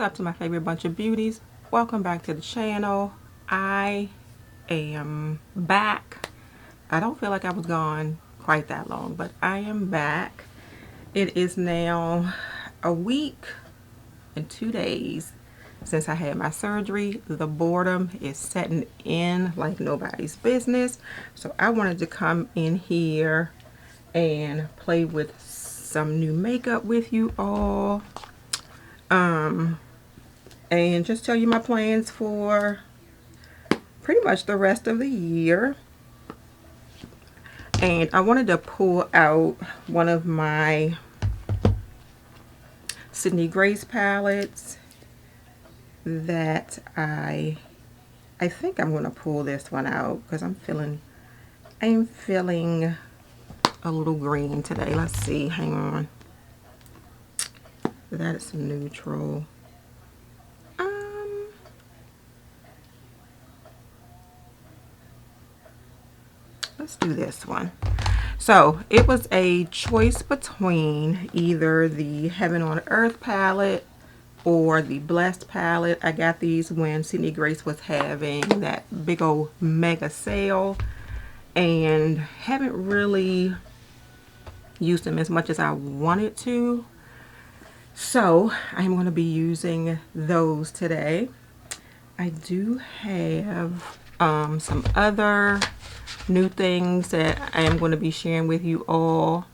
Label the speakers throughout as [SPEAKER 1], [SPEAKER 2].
[SPEAKER 1] up to my favorite bunch of beauties? Welcome back to the channel. I am back. I don't feel like I was gone quite that long, but I am back. It is now a week and 2 days since I had my surgery. The boredom is setting in like nobody's business. So I wanted to come in here and play with some new makeup with you all. And just tell you my plans for pretty much the rest of the year. And I wanted to pull out one of my Sydney Grace palettes that I think I'm going to pull this one out because I'm feeling a little green today. Let's see, hang on. That is neutral. Let's do this one. So it was a choice between either the Heaven on Earth palette or the Blessed palette. I got these when Sydney Grace was having that big old mega sale and haven't really used them as much as I wanted to. So I'm going to be using those today. I do have some other new things that I am going to be sharing with you all,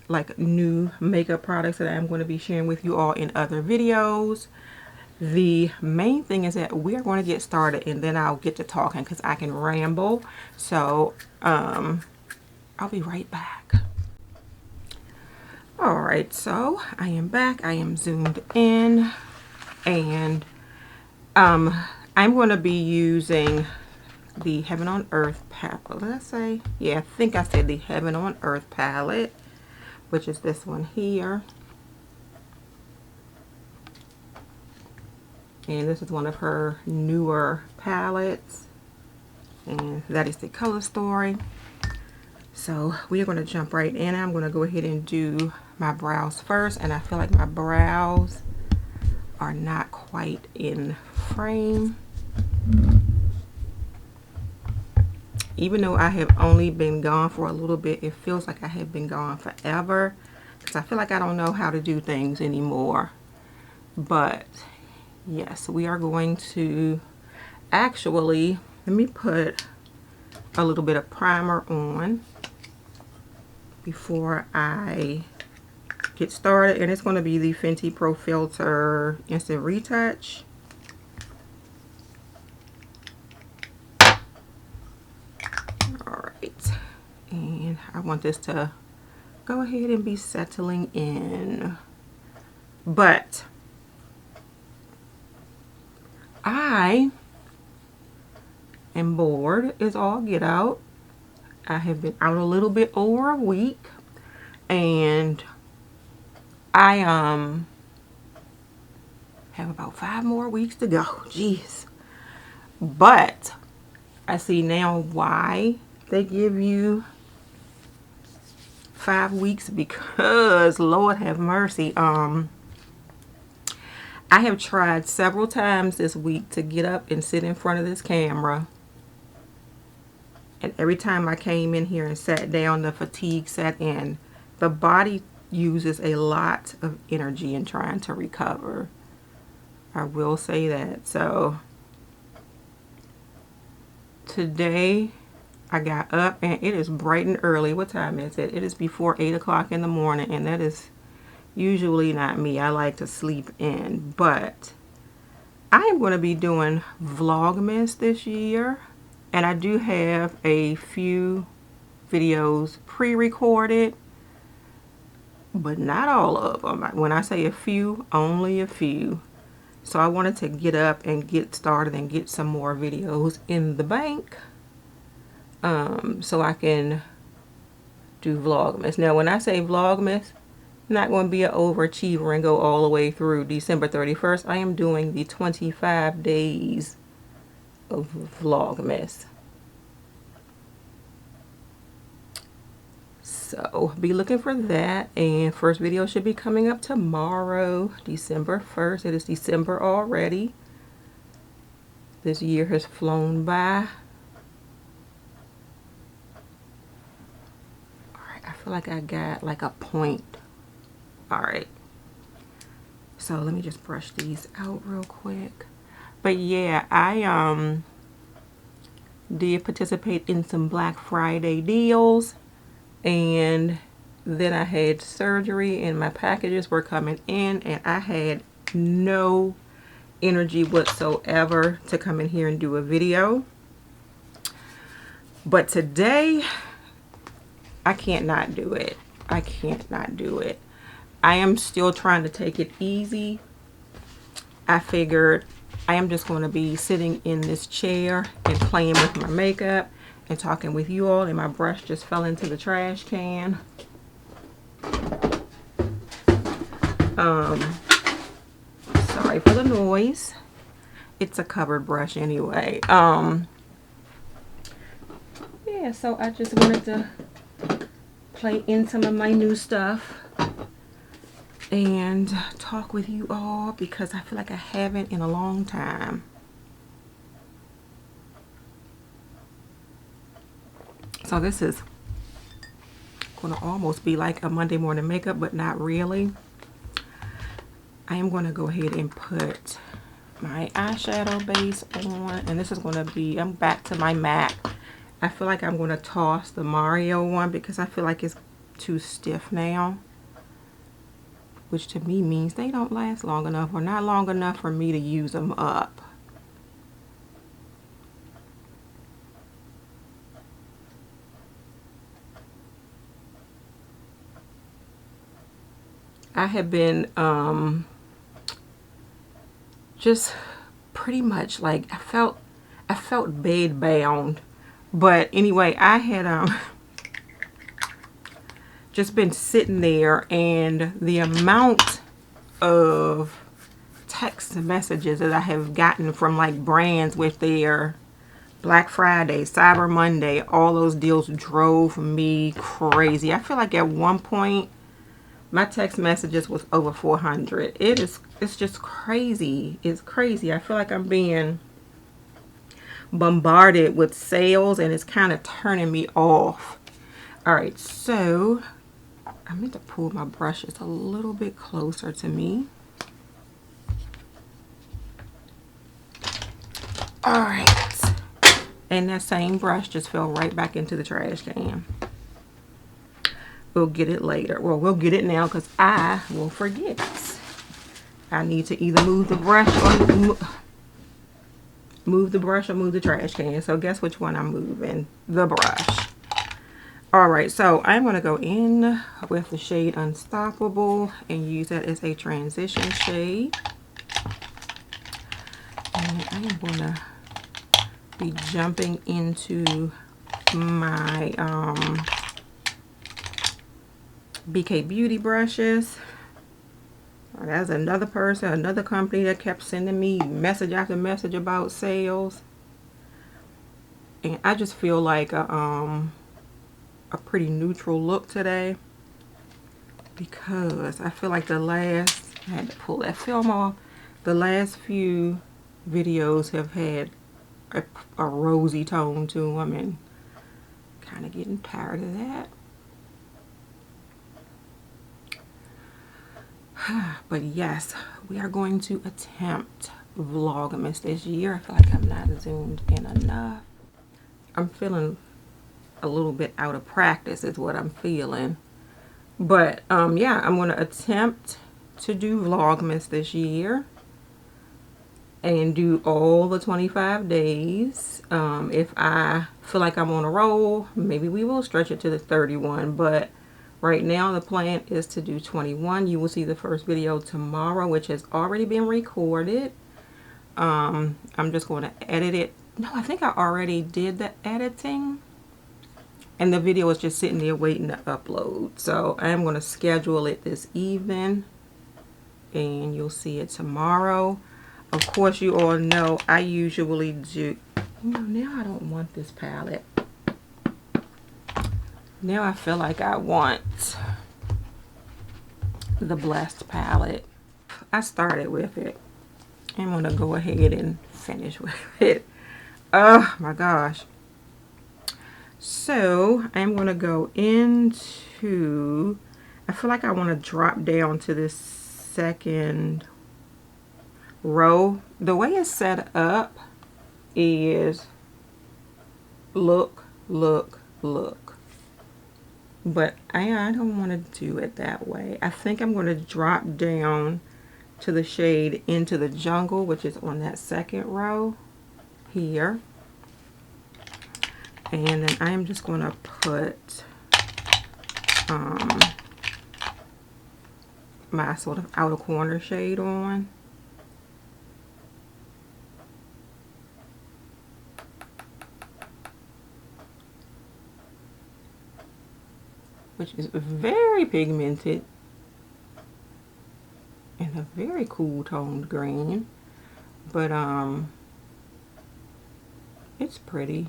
[SPEAKER 1] like new makeup products that I am going to be sharing with you all in other videos. The main thing is that we are going to get started and then I'll get to talking because I can ramble. So I'll be right back. Alright, so I am back. I am zoomed in and I'm going to be using the Heaven on Earth palette. Did I say? Yeah, I think I said the Heaven on Earth palette, which is this one here. And this is one of her newer palettes. And that is the Color Story. So we are going to jump right in. I'm going to go ahead and do my brows first. And I feel like my brows are not quite in frame. Even though I have only been gone for a little bit, it feels like I have been gone forever because I feel like I don't know how to do things anymore. But yes, we are going to actually, let me put a little bit of primer on before I get started. And it's going to be the Fenty Pro Filter Instant Retouch. And I want this to go ahead and be settling in. But I am bored as all get out. I have been out a little bit over a week. And I have about 5 more weeks to go. Jeez. But I see now why they give you 5 weeks, because Lord have mercy, I have tried several times this week to get up and sit in front of this camera, and every time I came in here and sat down, the fatigue set in. The body uses a lot of energy in trying to recover. I will say that. So today I got up and it is bright and early. What time is it? It is before 8 o'clock in the morning, and that is usually not me. I like to sleep in, but I am going to be doing Vlogmas this year, and I do have a few videos pre-recorded, but not all of them. When I say a few, only a few. So I wanted to get up and get started and get some more videos in the bank. So I can do Vlogmas. Now, when I say Vlogmas, I'm not going to be an overachiever and go all the way through December 31st. I am doing the 25 days of Vlogmas. So be looking for that, and first video should be coming up tomorrow, December 1st. It is December already. This year has flown by. Alright, I feel like I got like a point. Alright. So let me just brush these out real quick. But yeah, I did participate in some Black Friday deals, and then I had surgery and my packages were coming in, and I had no energy whatsoever to come in here and do a video. But today I can't not do it. I can't not do it. I am still trying to take it easy. I figured I am just going to be sitting in this chair and playing with my makeup and talking with you all, and my brush just fell into the trash can. Sorry for the noise. It's a covered brush anyway. Yeah, so I just wanted to play in some of my new stuff and talk with you all because I feel like I haven't in a long time. So this is going to almost be like a Monday morning makeup, but not really. I am going to go ahead and put my eyeshadow base on, and this is going to be, I'm back to my MAC. I feel like I'm going to toss the Mario one because I feel like it's too stiff now, which to me means they don't last long enough, or not long enough for me to use them up. I have been just pretty much like I felt bed bound, but anyway, I had just been sitting there, and the amount of text messages that I have gotten from like brands with their Black Friday, Cyber Monday, all those deals drove me crazy. I feel like at one point my text messages was over 400. It's just crazy. It's crazy. I feel like I'm being bombarded with sales, and it's kind of turning me off. All right, so I meant to pull my brushes a little bit closer to me. All right, and that same brush just fell right back into the trash can. We'll get it later. Well, we'll get it now because I will forget. I need to either move the brush or move the trash can. So guess which one I'm moving? The brush. All right, so I'm going to go in with the shade Unstoppable and use that as a transition shade. And I am going to be jumping into my BK Beauty brushes. That's another person, another company that kept sending me message after message about sales. And I just feel like a pretty neutral look today, because I feel like I had to pull that film off. The last few videos have had a rosy tone to them, and kind of getting tired of that. But yes, we are going to attempt Vlogmas this year. I feel like I'm not zoomed in enough. I'm feeling a little bit out of practice is what I'm feeling. But yeah, I'm going to attempt to do Vlogmas this year and do all the 25 days. If I feel like I'm on a roll, maybe we will stretch it to the 31, but right now the plan is to do 21. You will see the first video tomorrow, which has already been recorded. I'm just going to edit it. No, I think I already did the editing, and the video is just sitting there waiting to upload. So I am going to schedule it this evening, and you'll see it tomorrow. Of course, you all know I usually do. You know, now I don't want this palette. Now I feel like I want the Blessed palette. I started with it. I'm going to go ahead and finish with it. Oh my gosh. So I'm going to go into, I feel like I want to drop down to this second row. The way it's set up is look, look, look. But I don't want to do it that way. I think I'm going to drop down to the shade Into the Jungle, which is on that second row here. And then I'm just going to put my sort of outer corner shade on. Which is very pigmented and a very cool toned green. But it's pretty.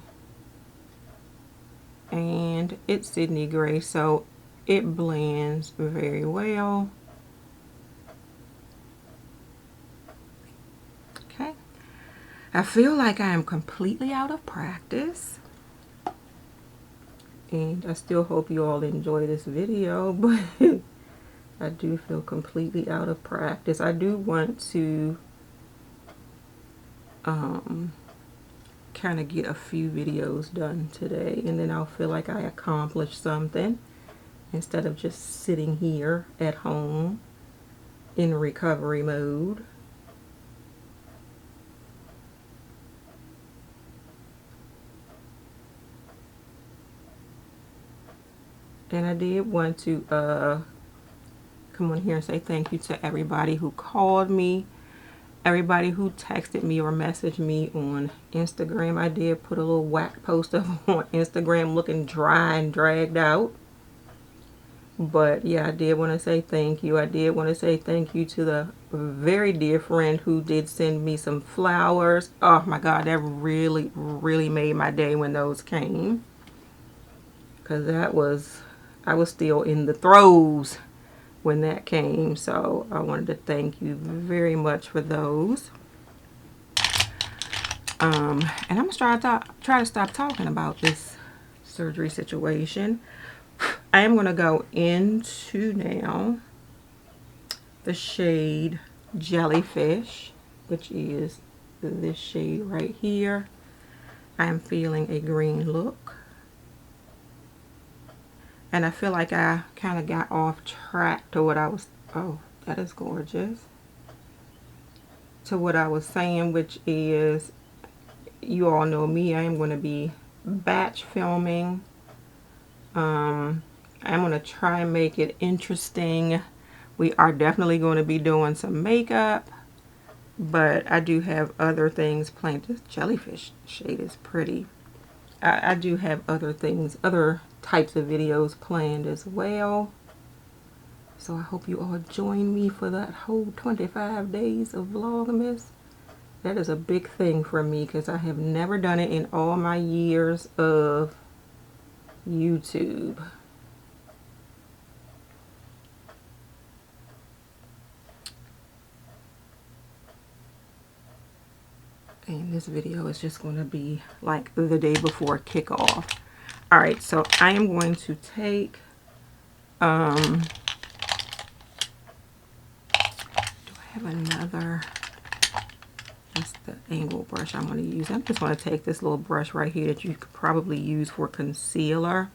[SPEAKER 1] And it's Sydney gray, so it blends very well. Okay. I feel like I am completely out of practice. And I still hope you all enjoy this video, but I do feel completely out of practice. I do want to kind of get a few videos done today, and then I'll feel like I accomplished something instead of just sitting here at home in recovery mode. And I did want to come on here and say thank you to everybody who called me, everybody who texted me or messaged me on Instagram. I did put a little whack post up on Instagram looking dry and dragged out. But yeah, I did want to say thank you. I did want to say thank you to the very dear friend who did send me some flowers. Oh my God, that really, really made my day when those came. Because I was still in the throes when that came. So I wanted to thank you very much for those. And I'm going to try to stop talking about this surgery situation. I am going to go into now the shade Jellyfish, which is this shade right here. I am feeling a green look. And I feel like I kind of got off track to what I was, oh, that is gorgeous. To what I was saying, which is, you all know me, I am going to be batch filming. I'm going to try and make it interesting. We are definitely going to be doing some makeup, but I do have other things planned. This Jellyfish shade is pretty. I do have other things, other types of videos planned as well. So I hope you all join me for that whole 25 days of Vlogmas. That is a big thing for me because I have never done it in all my years of YouTube. And this video is just going to be like the day before kickoff. Alright, so I am going to take, do I have another, that's the angle brush I'm going to use. I'm just going to take this little brush right here that you could probably use for concealer.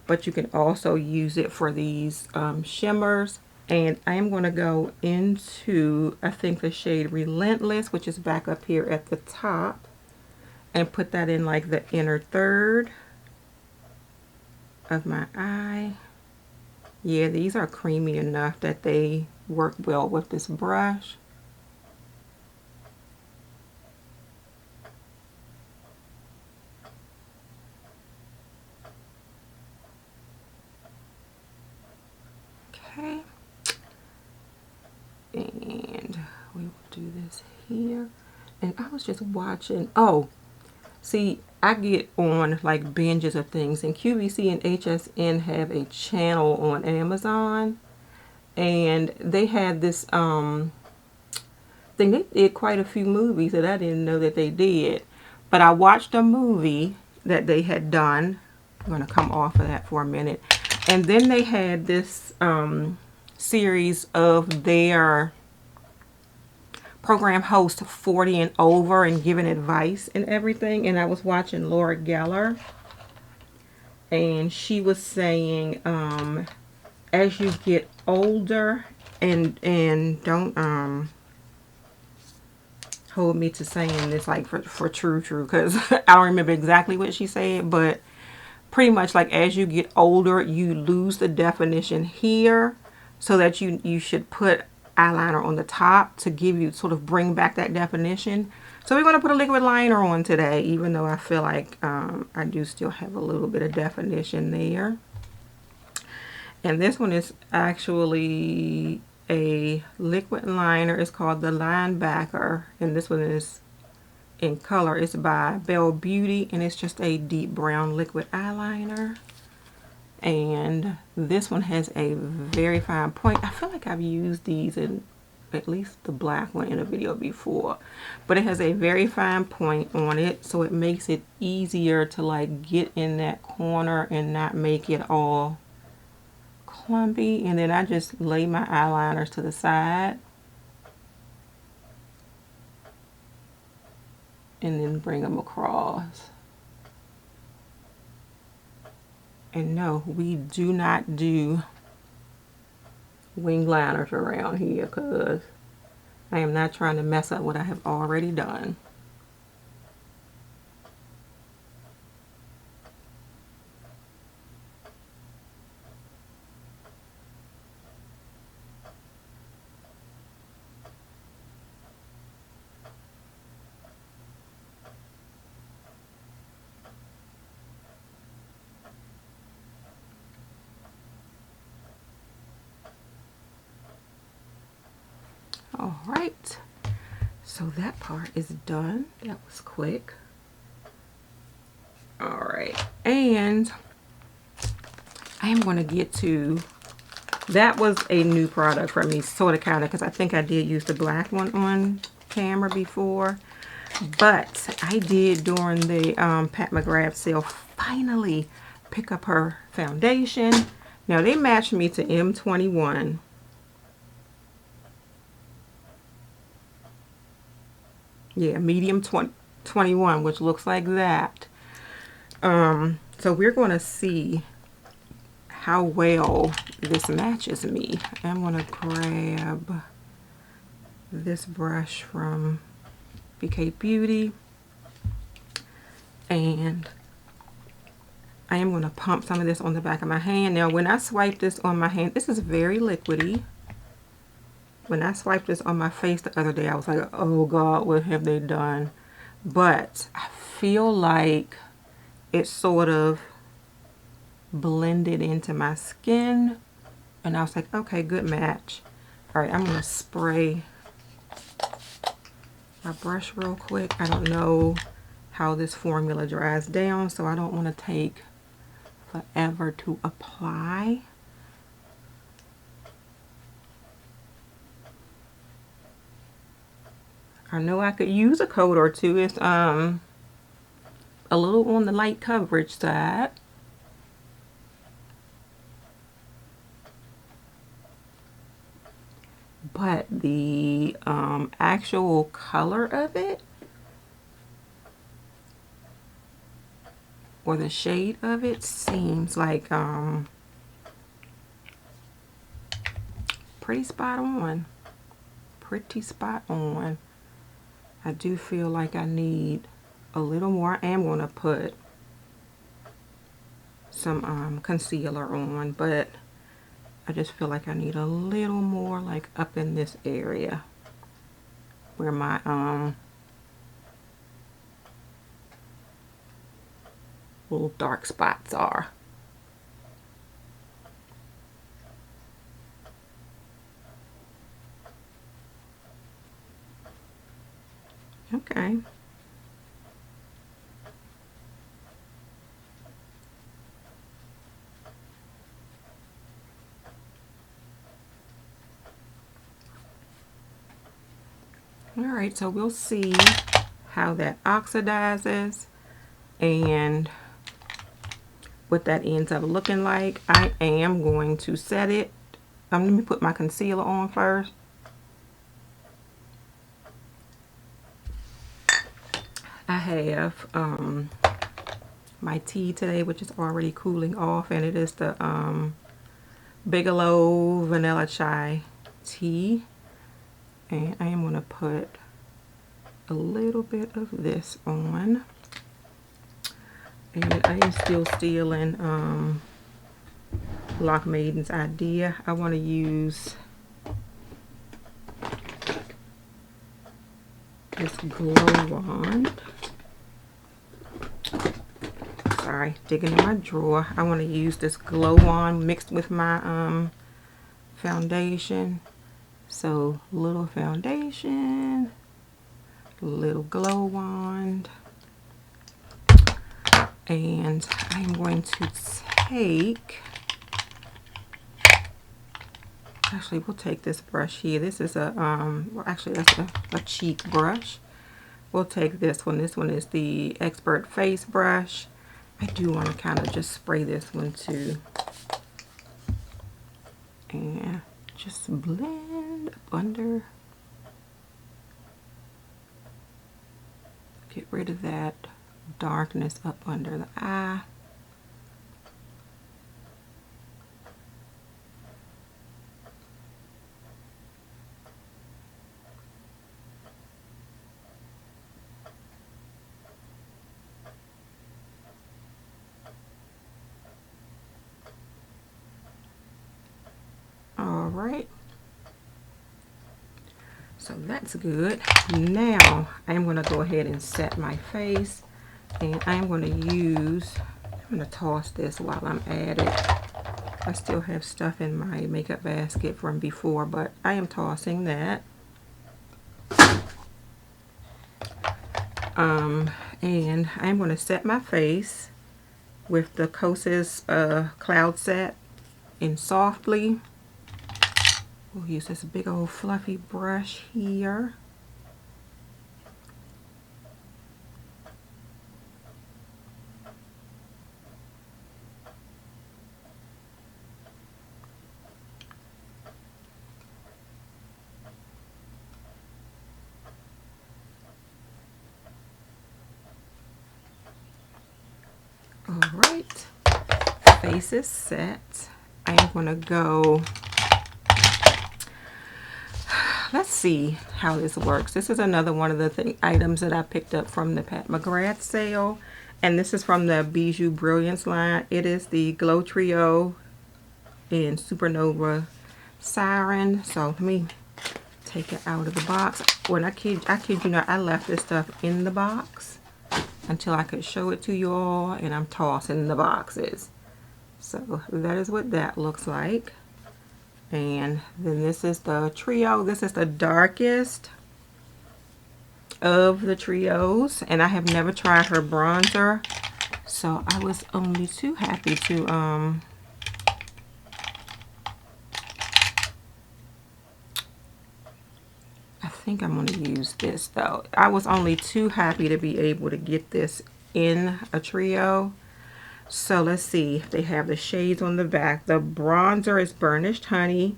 [SPEAKER 1] But you can also use it for these shimmers. And I am going to go into, I think, the shade Relentless, which is back up here at the top. And put that in like the inner third of my eye. Yeah, these are creamy enough that they work well with this brush. Okay. And we will do this here. And I was just watching, oh, See, I get on like binges of things, and QVC and HSN have a channel on Amazon, and they had this thing. They did quite a few movies that I didn't know that they did, but I watched a movie that they had done. I'm going to come off of that for a minute. And then they had this series of their program host 40 and over and giving advice and everything. And I was watching Laura Geller, and she was saying as you get older, and don't hold me to saying this like for true because I don't remember exactly what she said, but pretty much like as you get older, you lose the definition here, so that you should put eyeliner on the top to give you, sort of bring back that definition. So we're going to put a liquid liner on today, even though I feel like I do still have a little bit of definition there. And this one is actually a liquid liner. It's called the Linebacker, and this one is in color. It's by Up Beauty, and it's just a deep brown liquid eyeliner. And this one has a very fine point. I feel like I've used these in at least the black one in a video before, but it has a very fine point on it, so it makes it easier to like get in that corner and not make it all clumpy. And then I just lay my eyeliners to the side and then bring them across. And no, we do not do wing liners around here because I am not trying to mess up what I have already done. All right, so that part is done. That was quick. All right, and I am going to get to, that was a new product for me, sort of, kind of, because I think I did use the black one on camera before, but I did during the Pat McGrath sale finally pick up her foundation. Now they matched me to M21. Yeah, medium 21, which looks like that. So we're going to see how well this matches me. I'm going to grab this brush from BK Beauty, and I am going to pump some of this on the back of my hand. Now when I swipe this on my hand, this is very liquidy. When I swiped this on my face the other day, I was like, oh God, what have they done? But I feel like it sort of blended into my skin, and I was like, okay, good match. All right, I'm going to spray my brush real quick. I don't know how this formula dries down, so I don't want to take forever to apply. I know I could use a coat or two. It's a little on the light coverage side. But the actual color of it, or the shade of it, seems like pretty spot on. Pretty spot on. I do feel like I need a little more. I am going to put some concealer on, but I just feel like I need a little more, like up in this area where my little dark spots are. Okay. Alright, so we'll see how that oxidizes and what that ends up looking like. I am going to set it. Let me put my concealer on first. I have my tea today, which is already cooling off, and it is the Bigelow vanilla chai tea. And I am going to put a little bit of this on. And I am still stealing Lock Maiden's idea. I want to use this glow wand. Sorry, digging in my drawer. I want to use this glow wand mixed with my foundation. So little foundation, little glow wand, and I'm going to take, actually we'll take this brush here. This is a well, actually that's a cheek brush. We'll take this one. This one is the Expert Face brush. I do want to kind of just spray this one too, and just blend up under. Get rid of that darkness up under the eye. All right. So that's good. Now I'm going to go ahead and set my face, and I'm going to use, I'm going to toss this while I'm at it. I still have stuff in my makeup basket from before, but I am tossing that. And I'm going to set my face with the Kosas Cloud Set in Softly. We'll use this big old fluffy brush here. Alright, face is set. I'm going to go, let's see how this works. This is another one of the items that I picked up from the Pat McGrath sale. And this is from the Bijou Brilliance line. It is the Glow Trio in Supernova Siren. So let me take it out of the box. When I kid you not, I left this stuff in the box until I could show it to you all, and I'm tossing the boxes. So that is what that looks like. And then this is the trio. This is the darkest of the trios, and I have never tried her bronzer, so I was only too happy to I think I'm going to use this though. I was only too happy to be able to get this in a trio. So let's see. They have the shades on the back. The bronzer is Burnished Honey.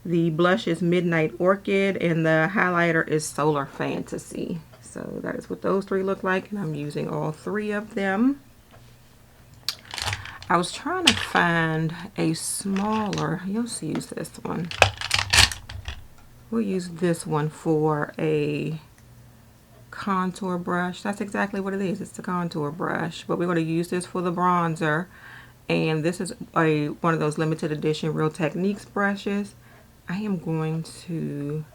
[SPEAKER 1] The blush is Midnight Orchid. And the highlighter is Solar Fantasy. So that is what those three look like. And I'm using all three of them. I was trying to find a smaller. You'll use this one. We'll use this one for a contour brush. That's exactly what it is. It's the contour brush, but we're going to use this for the bronzer. And this is one of those limited edition Real Techniques brushes. I am going to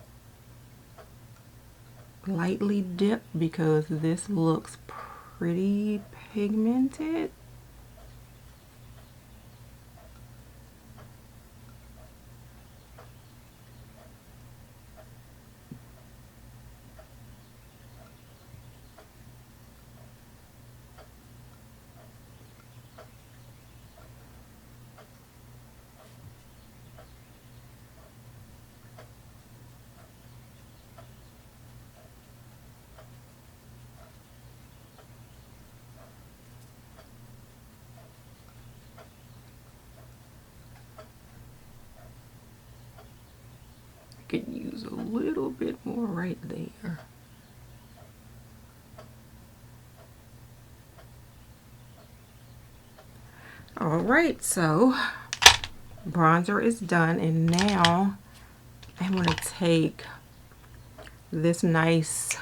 [SPEAKER 1] lightly dip because this looks pretty pigmented. could use a little bit more right there. All right, so bronzer is done, and now I'm going to take this nice,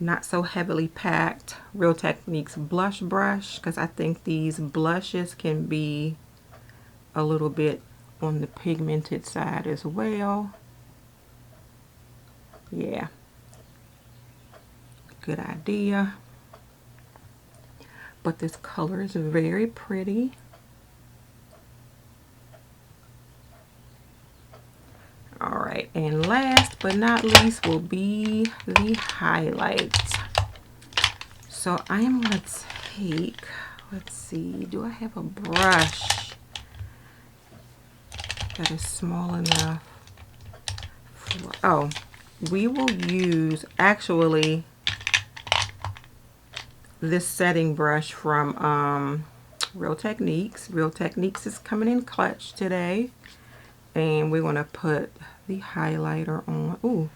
[SPEAKER 1] not so heavily packed Real Techniques blush brush, because I think these blushes can be a little bit on the pigmented side as well. Yeah, good idea. But this color is very pretty. All right, and last but not least will be the highlights. So I am going to take, let's see, do I have a brush that is small enough for, oh, we will use actually this setting brush from Real Techniques. Real Techniques is coming in clutch today, and we're going to put the highlighter on. Ooh.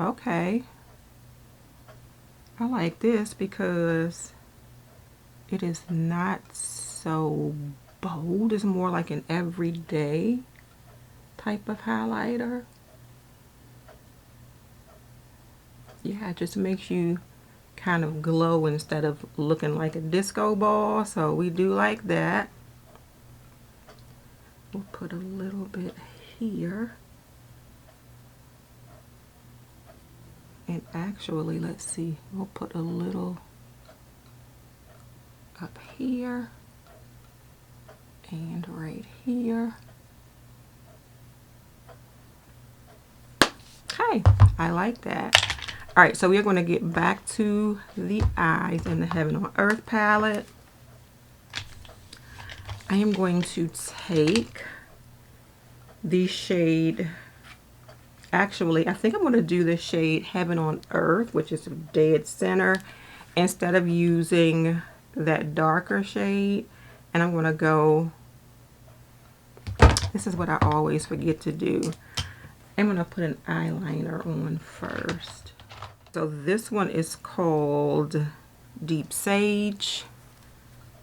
[SPEAKER 1] Okay. I like this because it is not so bold. It's more like an everyday type of highlighter. Yeah, it just makes you kind of glow instead of looking like a disco ball. So we do like that. We'll put a little bit here. And actually, let's see, we'll put a little up here and right here. Okay, I like that. All right, so we're going to get back to the eyes in the Heaven on Earth palette. I am going to take the shade, actually, I think I'm going to do the shade Heaven on Earth, which is dead center, instead of using that darker shade. And I'm going to go, this is what I always forget to do. I'm going to put an eyeliner on first. So this one is called Deep Sage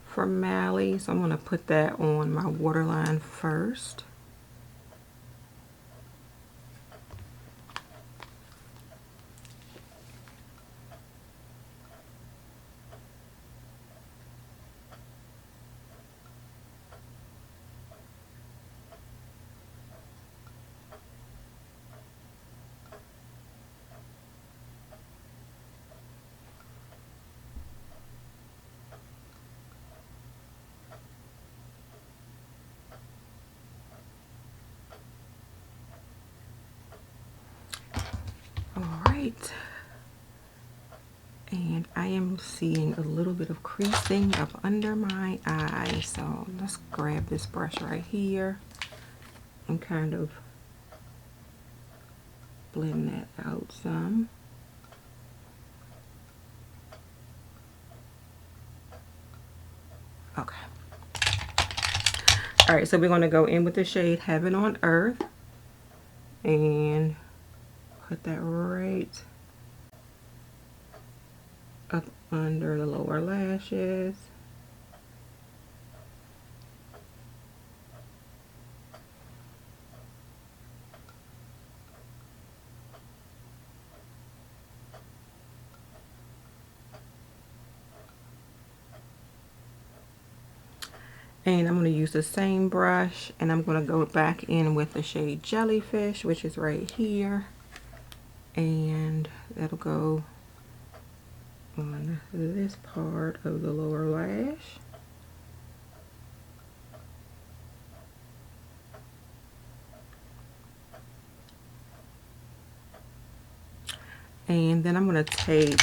[SPEAKER 1] from Mally. So I'm going to put that on my waterline first. Alright, and I am seeing a little bit of creasing up under my eye, so let's grab this brush right here and kind of blend that out some. Okay. Alright, so we're going to go in with the shade Heaven on Earth and put that right up under the lower lashes. And I'm going to use the same brush, and I'm going to go back in with the shade Jellyfish, which is right here. And that'll go on this part of the lower lash. And then I'm going to take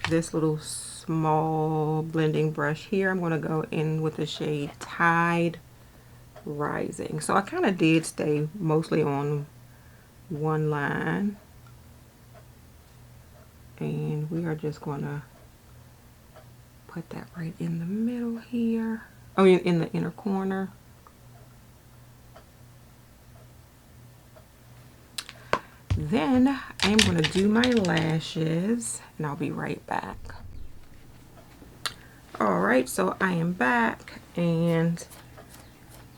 [SPEAKER 1] this little small blending brush here. I'm going to go in with the shade Tide Rising. So I kind of did stay mostly on one line. And we are just going to put that right in the middle here. Oh, in the inner corner. Then I'm going to do my lashes, and I'll be right back. Alright, so I am back, and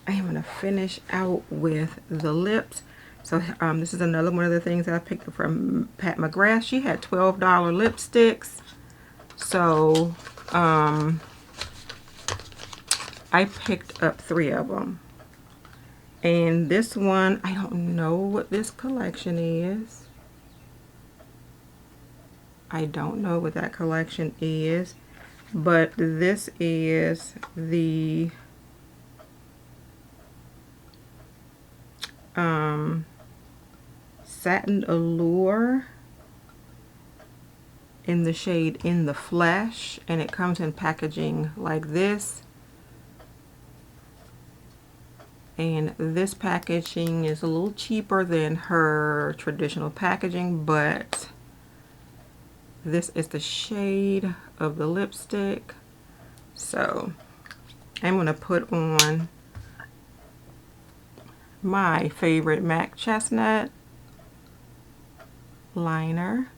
[SPEAKER 1] I am going to finish out with the lips. So this is another one of the things that I picked up from Pat McGrath. She had $12 lipsticks. So I picked up 3 of them. And this one, I don't know what this collection is. I don't know what that collection is. But this is the Satin Allure in the shade In the Flesh, and it comes in packaging like this. And this packaging is a little cheaper than her traditional packaging, but this is the shade of the lipstick. So I'm going to put on my favorite MAC Chestnut liner.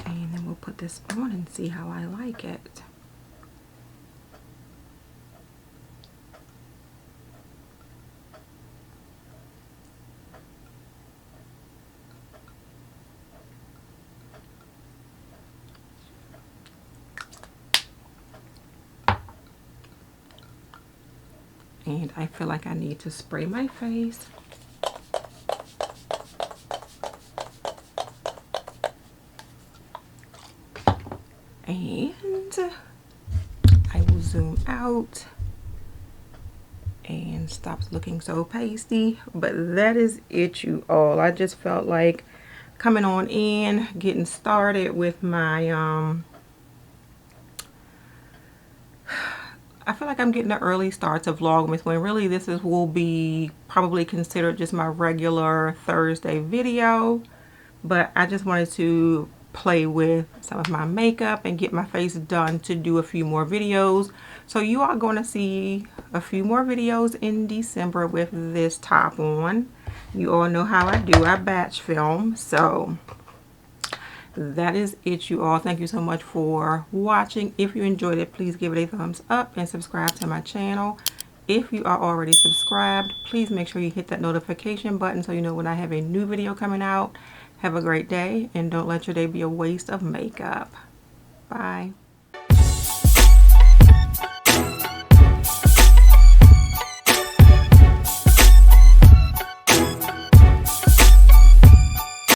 [SPEAKER 1] And then we'll put this on and see how I like it. And I feel like I need to spray my face. And I will zoom out and stop looking so pasty. But that is it, you all. I just felt like coming on in, getting started with my I feel like I'm getting the early starts of Vlogmas, when really this will be probably considered just my regular Thursday video. But I just wanted to play with some of my makeup and get my face done to do a few more videos. So you are going to see a few more videos in December with this top on. You all know how I do. I batch film. So that is it, you all. Thank you so much for watching. If you enjoyed it, please give it a thumbs up and subscribe to my channel. If you are already subscribed, please make sure you hit that notification button so you know when I have a new video coming out. Have a great day, and don't let your day be a waste of makeup. Bye.